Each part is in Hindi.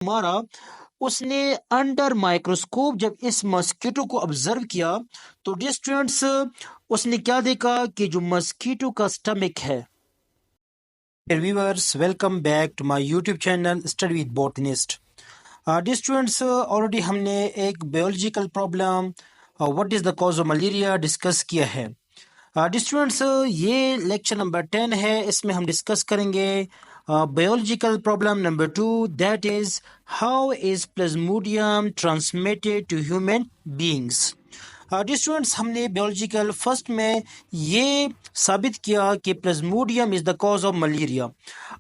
मारा, उसने अंडर माइक्रोस्कोप जब इस मस्कीटो को ऑब्जर्व किया तो डियर स्टूडेंट्स उसने क्या देखा कि जो मस्कीटो का स्टमक है। Dear viewers, welcome back to my YouTube channel Study with Botanist. Dear students, already हमने एक biological problem what is the cause of malaria discuss किया है। डियर स्टूडेंट्स, ये लेक्चर नंबर 10 है। इसमें हम डिस्कस करेंगे biological problem number 2, that is how is plasmodium transmitted to human beings. Dear students, हमने बायोलॉजिकल फर्स्ट में ये साबित किया कि plasmodium is the cause of malaria.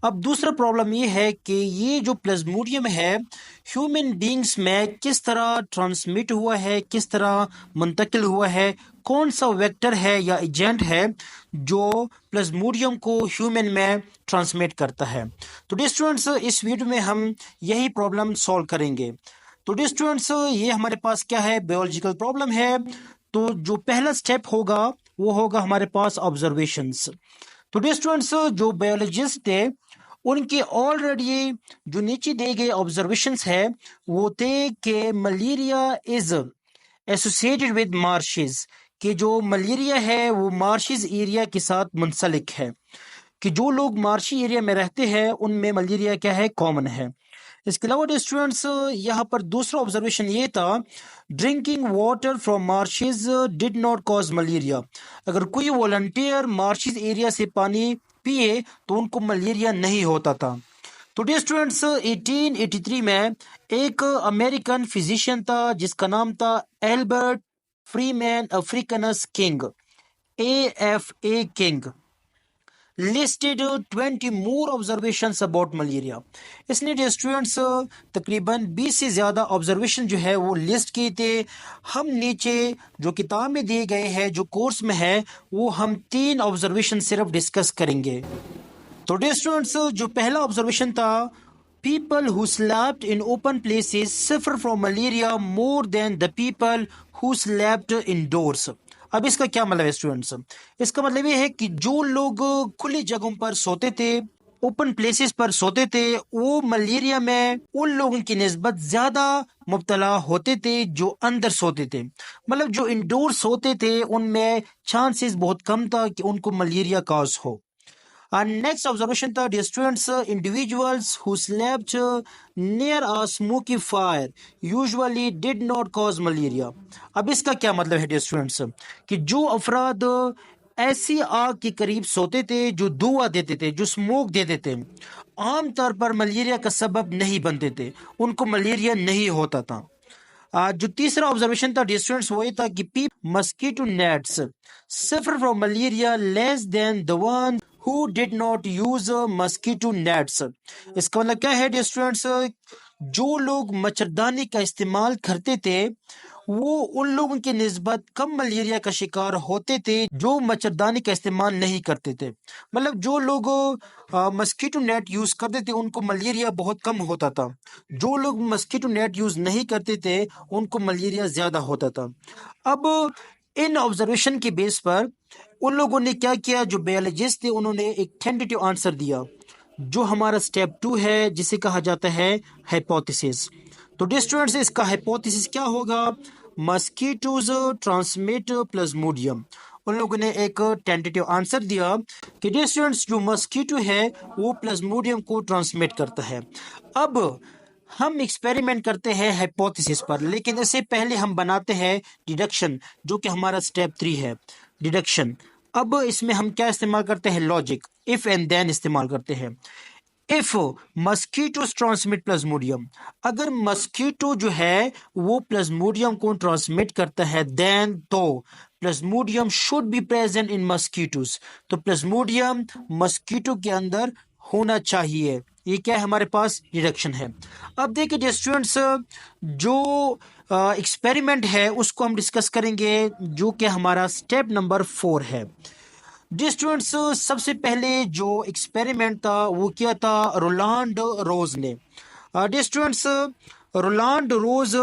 अब दूसरा प्रॉब्लम ये है कि ये जो प्लाज्मोडियम है ह्यूमन बीइंग्स में किस तरह ट्रांसमिट हुआ है, किस तरह मुंतकिल हुआ है, कौन सा वेक्टर है या एजेंट है जो प्लाज्मोडियम को ह्यूमन में ट्रांसमिट करता है। तो डियर स्टूडेंट्स, इस वीडियो में हम यही प्रॉब्लम सॉल्व करेंगे। तो डियर स्टूडेंट्स, ये हमारे पास क्या है, बायोलॉजिकल प्रॉब्लम है। तो जो पहला स्टेप होगा वो होगा हमारे पास ऑब्जर्वेशंस। तो डियर स्टूडेंट्स, जो बायोलॉजिस्ट थे उनके ऑलरेडी जो नीचे दिए गए ऑब्जर्वेशंस है वो थे कि malaria is associated with marches, कि जो मलेरिया है वो मार्शेस एरिया के साथ मुंसलिक है, कि जो लोग मार्शी एरिया में रहते हैं उनमें मलेरिया क्या है, कॉमन है। इसके अलावा स्टूडेंट्स यहाँ पर दूसरा ऑब्जर्वेशन ये था, drinking water from marshes did not cause malaria. अगर कोई वॉलंटियर मार्शेज एरिया से पानी पिए तो उनको मलेरिया नहीं होता था। तो डियर स्टूडेंट्स, 1883 में एक अमेरिकन फिजिशियन था जिसका नाम था Albert Freeman Africans king, AFA king, listed 20 more observations about malaria. इसने जो स्टूडेंट्स तकरीबन 20 से ज़्यादा ऑब्जर्वेशन जो है वो लिस्ट किए थे। हम नीचे जो किताब में दिए गए हैं जो कोर्स में है वो हम 3 ऑब्जर्वेशन सिर्फ डिस्कस करेंगे। तो डियर स्टूडेंट्स, जो पहला ऑब्जर्वेशन था, people who slept in open places suffer from malaria more than the people who slept indoors। अब इसका क्या मतलब है स्टूडेंट्स? इसका मतलब ये है कि जो लोग खुली जगहों पर सोते थे, ओपन प्लेसेस पर सोते थे, वो मलेरिया में उन लोगों की निस्बत ज्यादा मुब्तला होते थे जो अंदर सोते थे। मतलब जो इंडोर सोते थे उनमें चांसेस बहुत कम था कि उनको मलेरिया कॉज हो। And next observation था, dear students, individuals who slept near a smoky fire usually did not cause malaria। अब इसका क्या मतलब है dear students? कि जो अफराद ऐसी आग के करीब सोते थे जो धुआं देते थे, जो स्मोक देते थे, आमतौर पर मलेरिया का सबब नहीं बनते थे, उनको मलेरिया नहीं होता था। जो तीसरा ऑब्जर्वेशन था डियर स्टूडेंट्स वो ये था कि mosquito nets suffer from malaria less than the one who did not use mosquito nets. इसका मतलब क्या है डियर स्टूडेंट्स? जो लोग मच्छरदानी का इस्तेमाल करते थे वो उन लोगों की निस्बत कम मलेरिया का शिकार होते थे जो मच्छरदानी का इस्तेमाल नहीं करते थे। मतलब जो लोग मस्कीटो नेट यूज करते थे उनको मलेरिया बहुत कम होता था, जो लोग मस्कीटो नेट यूज नहीं करते थे उनको मलेरिया ज्यादा होता था। अब इन ऑब्जर्वेशन के बेस पर उन लोगों ने क्या किया, जो बायोलॉजिस्ट थे उन्होंने एक टेंटेटिव आंसर दिया जो हमारा स्टेप 2 है जिसे कहा जाता है हाइपोथेसिस। तो डियर स्टूडेंट्स, इसका हाइपोथेसिस क्या होगा? Mosquitoes transmit Plasmodium. उन लोगों ने एक टेंटेटिव आंसर दिया कि डियर स्टूडेंट्स जो मस्कीटो है वो प्लाज्मोडियम को ट्रांसमिट करता है। अब हम एक्सपेरिमेंट करते हैं हाइपोथेसिस पर, लेकिन इससे पहले हम बनाते हैं डिडक्शन जो कि हमारा स्टेप 3 है, डिडक्शन। अब इसमें हम क्या इस्तेमाल करते हैं? लॉजिक, इफ एंड देन इस्तेमाल करते हैं। इफ मस्कीटोज ट्रांसमिट प्लाज्मोडियम, अगर मस्कीटो जो है वो प्लाज्मोडियम को ट्रांसमिट करता है देन तो Plasmodium should be present in mosquitoes. तो प्लाज्मोडियम मस्कीटो के अंदर होना चाहिए। ये क्या है, हमारे पास डिडक्शन है। अब देखिए स्टूडेंट्स, जो एक्सपेरिमेंट है उसको हम डिस्कस करेंगे जो कि हमारा स्टेप नंबर 4 है। जी स्टूडेंट्स, सबसे पहले जो एक्सपेरिमेंट था वो किया था रोलांड रोज ने। Dear students, Roland Ross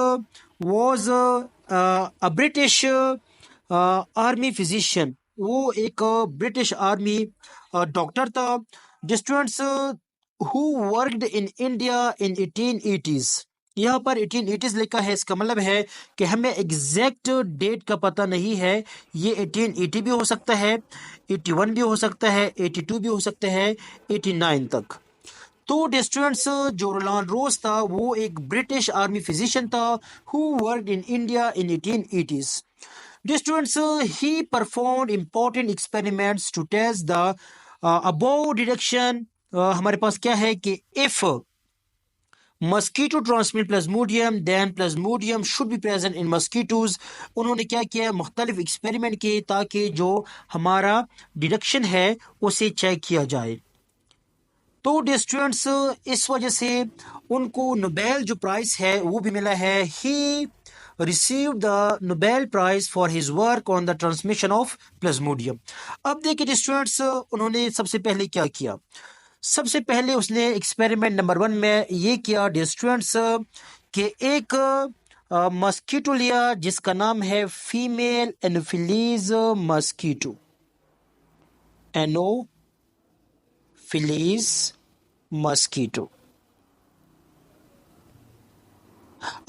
was a British army physician. वो एक ब्रिटिश आर्मी डॉक्टर था। Dear students, who worked in India in 1880s। यहाँ पर 1880s लिखा है, इसका मतलब है कि हमें एग्जैक्ट डेट का पता नहीं है। ये 1880 भी हो सकता है, 81 भी हो सकता है, 82 भी हो सकता है, 89 तक। तो स्टूडेंट्स, जो रोलांड रोज था वो एक ब्रिटिश आर्मी फिजिशियन था who worked in India in 1880s। Students, he performed important experiments to test the above deduction. हमारे पास क्या है कि if mosquito transmit plasmodium then plasmodium should be present in mosquitoes. उन्होंने क्या किया, मुख्तलिफ एक्सपेरिमेंट किए ताकि जो हमारा डिडक्शन है उसे चेक किया जाए। तो स्टूडेंट्स, इस वजह से उनको नोबेल जो प्राइज है वो भी मिला है। He received the Nobel prize for his work on the transmission of plasmodium. अब देखिए स्टूडेंट्स, उन्होंने सबसे पहले क्या किया। सबसे पहले उसने एक्सपेरिमेंट नंबर 1 में ये किया स्टूडेंट्स कि एक मस्कीटो लिया जिसका नाम है female anopheles mosquito, anopheles mosquito.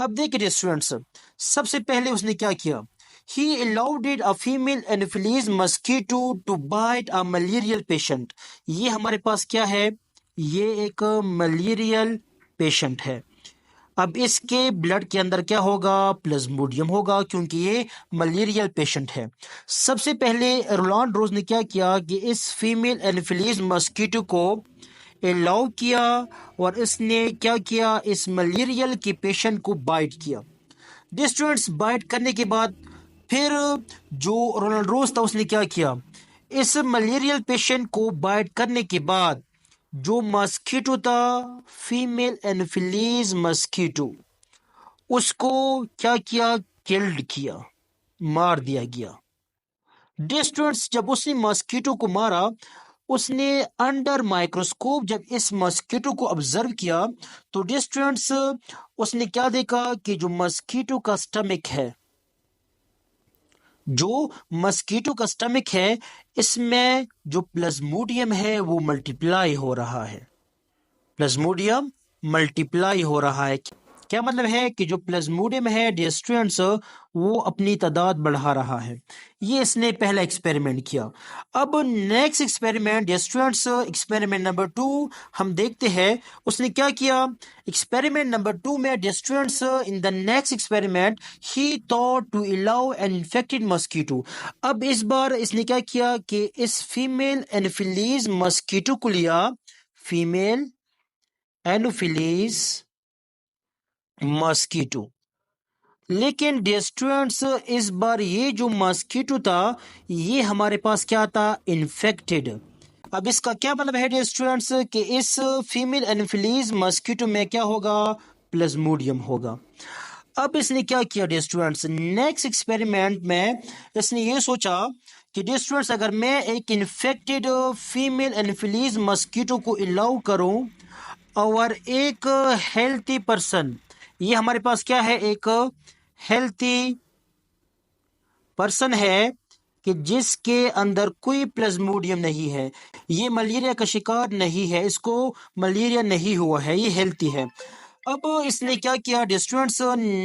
अब देखिए स्टूडेंट्स, सबसे पहले उसने क्या किया। He allowed a female Anopheles mosquito to bite a malarial patient। ये हमारे पास क्या है, ये एक मलेरियल पेशेंट है। अब इसके ब्लड के अंदर क्या होगा, प्लाज्मोडियम होगा, क्योंकि ये मलेरियल पेशेंट है। सबसे पहले रोलांड रोज ने क्या किया कि इस फीमेल एनोफिलीज मस्कीटो को अलाउ किया और इसने क्या किया, इस मलेरियल के पेशेंट को बाइट किया। स्टूडेंट्स, बाइट करने के बाद फिर जो रोनाल्ड रोज था उसने क्या किया, इस मलेरियल पेशेंट को बाइट करने के बाद जो मस्कीटो था, फीमेल एनोफिलीज मस्कीटो, उसको क्या किया, किल्ड किया, मार दिया गया। स्टूडेंट्स, जब उसने मस्कीटो को मारा, उसने अंडर माइक्रोस्कोप जब इस मस्कीटो को ऑब्जर्व किया तो स्टूडेंट्स, उसने क्या देखा कि जो मस्कीटो का स्टमक है, जो मस्कीटो का स्टमक है, इसमें जो प्लाज्मोडियम है वो मल्टीप्लाई हो रहा है। प्लाज्मोडियम मल्टीप्लाई हो रहा है। क्या मतलब है कि जो प्लाज्मोडियम है स्टूडेंट्स, वो अपनी तादाद बढ़ा रहा है। ये इसने पहला एक्सपेरिमेंट किया। अब next experiment students, experiment number 2 हम देखते हैं उसने क्या किया। एक्सपेरिमेंट नंबर 2 में students, in the next experiment he thought to allow an infected mosquito. अब इस बार इसने क्या किया कि इस फीमेल एनोफिलीज मस्कीटो को लिया, फीमेल एनोफिलीज मस्कीटो, लेकिन स्टूडेंट्स इस बार ये जो मस्कीटो था ये हमारे पास क्या था, इन्फेक्टेड। अब इसका क्या मतलब है स्टूडेंट्स कि इस फीमेल एनोफिलीज मस्कीटो में क्या होगा, प्लाज्मोडियम होगा। अब इसने क्या किया स्टूडेंट्स, नेक्स्ट एक्सपेरिमेंट में इसने ये सोचा कि स्टूडेंट्स, अगर मैं एक इन्फेक्टेड फीमेल एनोफिलीज मस्कीटो को अलाउ करूं और एक हेल्थी पर्सन, ये हमारे पास क्या है, एक हेल्थी पर्सन है कि जिसके अंदर कोई प्लाज्मोडियम नहीं है, ये मलेरिया का शिकार नहीं है, इसको मलेरिया नहीं हुआ है, ये हेल्थी है। अब इसने क्या किया स्टूडेंट्स,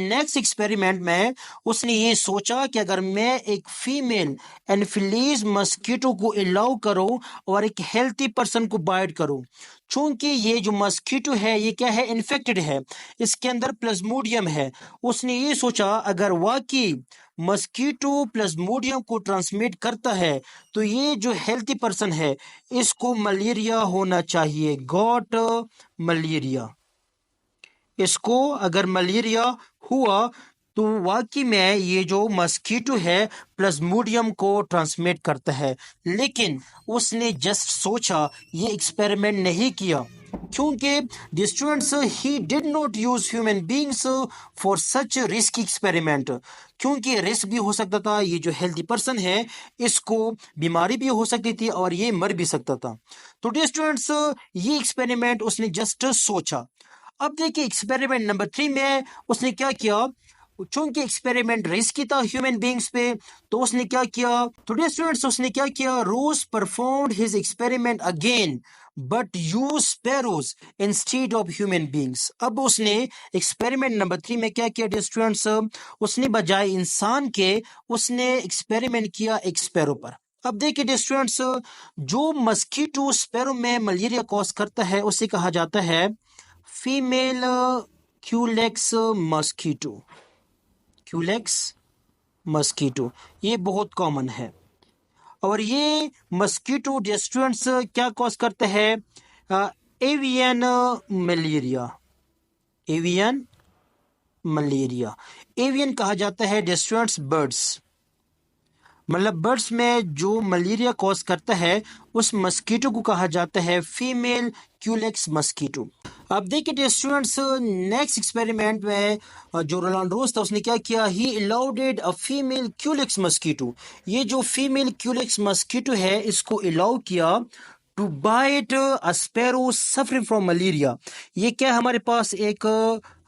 नेक्स्ट एक्सपेरिमेंट में उसने ये सोचा कि अगर मैं एक फीमेल एनोफिलीज मस्कीटो को अलाउ करूं और एक हेल्थी पर्सन को बाइट करूं, चूंकि ये जो मस्कीटो है ये क्या है, इन्फेक्टेड है, इसके अंदर प्लाज्मोडियम है। उसने ये सोचा अगर वाकई मस्कीटो प्लाज्मोडियम को ट्रांसमिट करता है तो ये जो हेल्थी पर्सन है इसको मलेरिया होना चाहिए, गॉट मलेरिया। इसको अगर मलेरिया हुआ तो वाकई में ये जो मस्कीटो है प्लाज्मोडियम को ट्रांसमिट करता है। लेकिन उसने जस्ट सोचा, ये एक्सपेरिमेंट नहीं किया, क्योंकि students he did not use human beings for such risk experiment, क्योंकि रिस्क भी हो सकता था, ये जो हेल्थी पर्सन है इसको बीमारी भी हो सकती थी और ये मर भी सकता था। तो स्टूडेंट्स, ये एक्सपेरिमेंट उसने जस्ट सोचा। अब देखिए एक्सपेरिमेंट नंबर 3 में उसने क्या किया, चूंकि एक्सपेरिमेंट रिस्की था ह्यूमन बींग्स पे, तो उसने क्या किया, तो स्टूडेंट्स उसने क्या किया, Ross performed his experiment again but use sparrows instead of human beings. अब उसने एक्सपेरिमेंट नंबर 3 में क्या किया डियर स्टूडेंट्स, उसने बजाय इंसान के उसने एक्सपेरिमेंट किया एक स्पैरो पर। अब देखिए डियर स्टूडेंट्स, जो मस्कीटो स्पैरो में मलेरिया कॉज करता है उसे कहा जाता है female culex mosquito. Culex mosquito ये बहुत कॉमन है और ये मस्कीटो डियर स्टूडेंट्स क्या कॉज करता है, avian malaria. Avian malaria, avian कहा जाता है डियर स्टूडेंट्स बर्ड्स, मतलब बर्ड्स में जो मलेरिया कॉज करता है उस मस्कीटो को कहा जाता है फीमेल क्यूलेक्स मस्कीटो। अब देखिए स्टूडेंट्स, नेक्स्ट एक्सपेरिमेंट में जो रोलांड रोज था उसने क्या किया, he allowed a female culex mosquito. ये जो फीमेल क्यूलेक्स मस्कीटो है इसको अलाउ किया to bite a sparrow suffering from malaria. ये क्या हमारे पास एक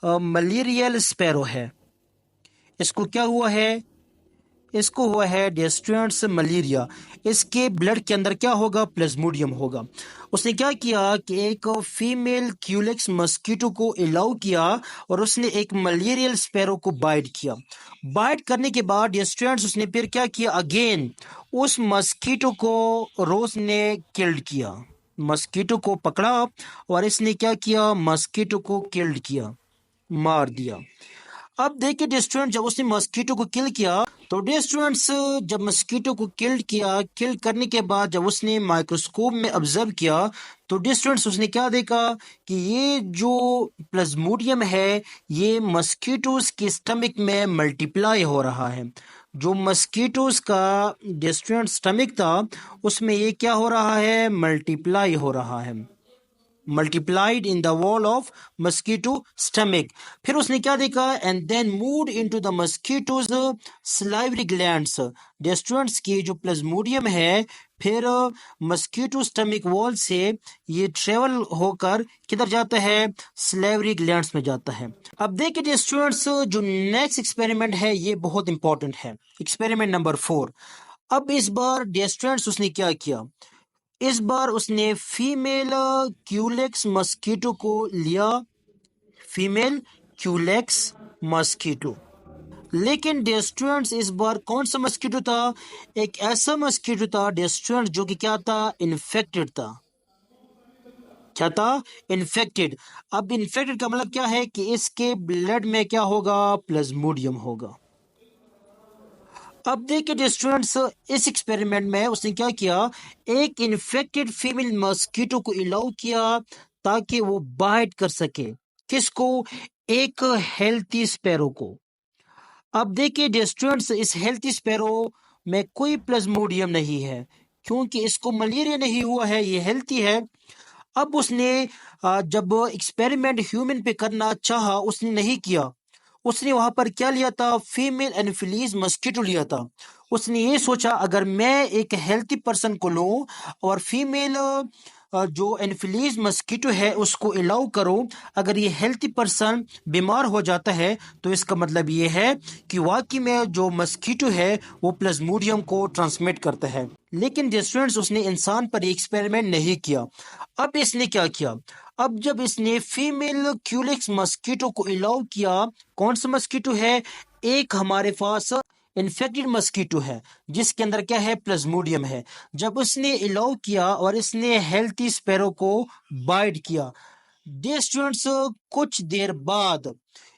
मलेरियल स्पैरो है, इसको क्या हुआ है, इसको हुआ है डियर स्टूडेंट्स मलेरिया। इसके ब्लड के अंदर क्या होगा, प्लाज्मोडियम होगा। उसने क्या किया कि एक फीमेल क्यूलेक्स मस्कीटो को अलाउ किया और उसने एक मलेरियल स्पैरो को बाइट किया। बाइट करने के बाद डियर स्टूडेंट्स उसने फिर क्या किया, अगेन उस मस्कीटो को रोज ने किल्ड किया। मस्कीटो को पकड़ा और इसने क्या किया, मस्कीटो को किल्ड किया, मार दिया। अब देखिए डियर स्टूडेंट, जब उसने मस्कीटो को किल किया तो डियर स्टूडेंट्स जब मस्कीटो को किल किया, किल करने के बाद जब उसने माइक्रोस्कोप में ऑब्जर्व किया तो डियर स्टूडेंट्स उसने क्या देखा कि ये जो प्लाज्मोडियम है ये मस्कीटोज के स्टमक में मल्टीप्लाई हो रहा है। जो मस्कीटोज का डियर स्टूडेंट स्टमक था उसमें ये क्या हो रहा है, मल्टीप्लाई हो रहा है, multiplied in the wall of mosquito stomach। फिर उसने क्या देखा, and then moved into the mosquitoes salivary glands। Students की जो प्लाज्मोडियम है फिर मस्कीटो स्टमक वॉल से ये ट्रेवल होकर किधर जाता है, स्लेवरी ग्लैंड्स में जाता है। अब देखिए स्टूडेंट्स, जो नेक्स्ट एक्सपेरिमेंट है ये बहुत इंपॉर्टेंट है, एक्सपेरिमेंट नंबर 4। अब इस बार स्टूडेंट्स उसने क्या किया, इस बार उसने फीमेल क्यूलेक्स मस्कीटो को लिया, फीमेल क्यूलेक्स मस्कीटो। लेकिन डियर स्टूडेंट्स इस बार कौन सा मस्कीटो था, एक ऐसा मस्कीटो था डियर स्टूडेंट्स जो कि क्या था, इन्फेक्टेड था। क्या था, इन्फेक्टेड। अब इन्फेक्टेड का मतलब क्या है कि इसके ब्लड में क्या होगा, प्लाज्मोडियम होगा। अब देखिए स्टूडेंट्स, इस एक्सपेरिमेंट में उसने क्या किया, एक इन्फेक्टेड फीमेल मस्कीटो को अलाउ किया ताकि वो बाइट कर सके, किसको, एक हेल्थी स्पैरो को। अब देखिए स्टूडेंट्स, इस हेल्थी स्पैरो में कोई प्लाज्मोडियम नहीं है क्योंकि इसको मलेरिया नहीं हुआ है, ये हेल्थी है। अब उसने जब एक्सपेरिमेंट ह्यूमन पे करना चाहा उसने नहीं किया, उसने वहां पर क्या लिया था, फीमेल एनोफिलीज मस्कीटो लिया था। उसने ये सोचा अगर मैं एक हेल्थी पर्सन को लूं और फीमेल जो एनोफिलीज मस्कीटो है उसको अलाउ करो, अगर ये हेल्थी पर्सन बीमार हो जाता है तो इसका मतलब ये है कि वाकई में जो मस्कीटो है वो प्लाज्मोडियम को ट्रांसमिट करता है। लेकिन स्टूडेंट्स उसने इंसान पर एक्सपेरिमेंट नहीं किया। अब इसने क्या किया, अब जब इसने फीमेल क्यूलेक्स मस्कीटो को अलाउ किया, कौन सा मस्कीटो है, एक हमारे पास इन्फेक्टेड मस्कीटो है जिसके अंदर क्या है, प्लाज्मोडियम है। जब उसने अलाउ किया और इसने हेल्थी स्पैरो को बाइट किया, डियर स्टूडेंट्स कुछ देर बाद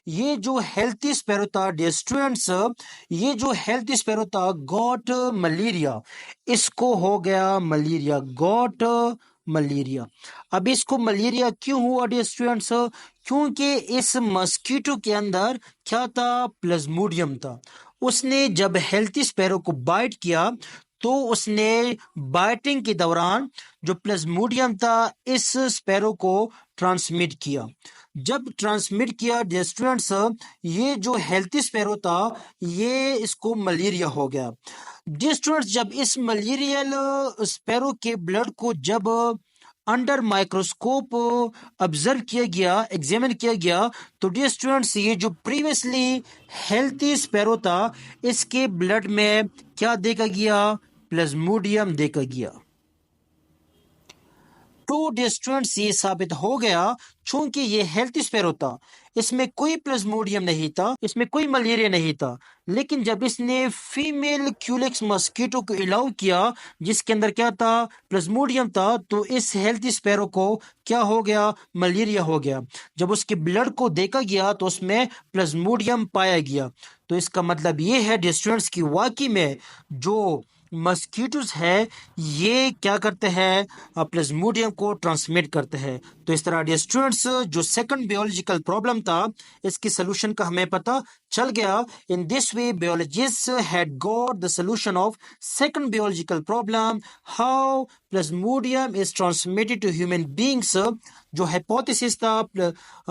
ये जो हेल्थी स्पैरो था, डियर स्टूडेंट्स ये जो हेल्थी स्पैरो था गॉट मलेरिया, इसको हो गया मलेरिया, गॉट मलेरिया। अब इसको मलेरिया क्यों हुआ डियर स्टूडेंट्स, क्योंकि इस मस्कीटो के अंदर क्या था, प्लाज्मोडियम था। उसने जब हेल्थी स्पैरो को बाइट किया तो उसने बाइटिंग के दौरान जो प्लाज्मोडियम था इस स्पैरो को ट्रांसमिट किया। जब ट्रांसमिट किया डियर स्टूडेंट्स, ये जो हेल्थी स्पैरो था ये इसको मलेरिया हो गया। डियर स्टूडेंट्स, जब इस मलेरियल स्पैरो के ब्लड को जब अंडर माइक्रोस्कोप ऑब्जर्व किया गया, एग्जामिन किया गया, तो डियर स्टूडेंट्स ये जो प्रीवियसली हेल्थी स्पैरो था इसके ब्लड में क्या देखा गया, प्लाज्मोडियम देखा गया। टू डिस्ट्रेंट्स ये साबित हो गया चूंकि ये हेल्थी स्पैरो था, इसमें कोई प्लाज्मोडियम नहीं था, इसमें कोई मलेरिया नहीं था। लेकिन जब इसने फीमेल क्यूलेक्स मस्कीटो को अलाउ किया जिसके अंदर क्या था, प्लाज्मोडियम था, तो इस हेल्थी स्पैरो को क्या हो गया, मलेरिया हो गया। जब उसके ब्लड को देखा गया तो उसमें प्लाज्मोडियम पाया गया। तो इसका मतलब ये है डिस्ट्रेंट्स की वाकई में जो मस्कीटोस है ये क्या करते हैं, प्लाज्मोडियम को ट्रांसमिट करते हैं। तो इस तरह डिस्ट्रेंट्स जो सेकंड बायोलॉजिकल प्रॉब्लम था इसकी सोल्यूशन का हमें पता चल गया। In this way biologists had got the solution of second biological problem, how plasmodium is transmitted to human beings. जो hypothesis था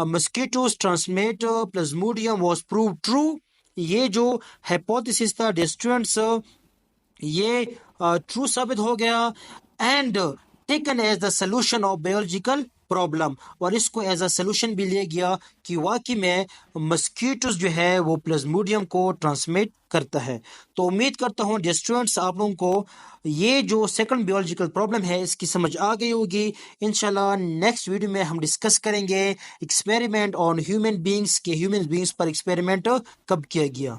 mosquitoes transmit plasmodium was proved true। ये जो hypothesis था डिस्ट्रेंट्स ये ट्रू साबित हो गया and taken as the solution of biological problem, और इसको एज अ सोल्यूशन भी लिया गया कि वाकई में मस्कीटोस जो है वो प्लाज्मोडियम को ट्रांसमिट करता है। तो उम्मीद करता हूँ डिस्ट्रेंट्स आप लोगों को ये जो सेकंड बायोलॉजिकल प्रॉब्लम है इसकी समझ आ गई होगी। इंशाल्लाह नेक्स्ट वीडियो में हम डिस्कस करेंगे एक्सपेरिमेंट ऑन ह्यूमन बींग्स के ह्यूमन बींग्स पर एक्सपेरिमेंट कब किया गया।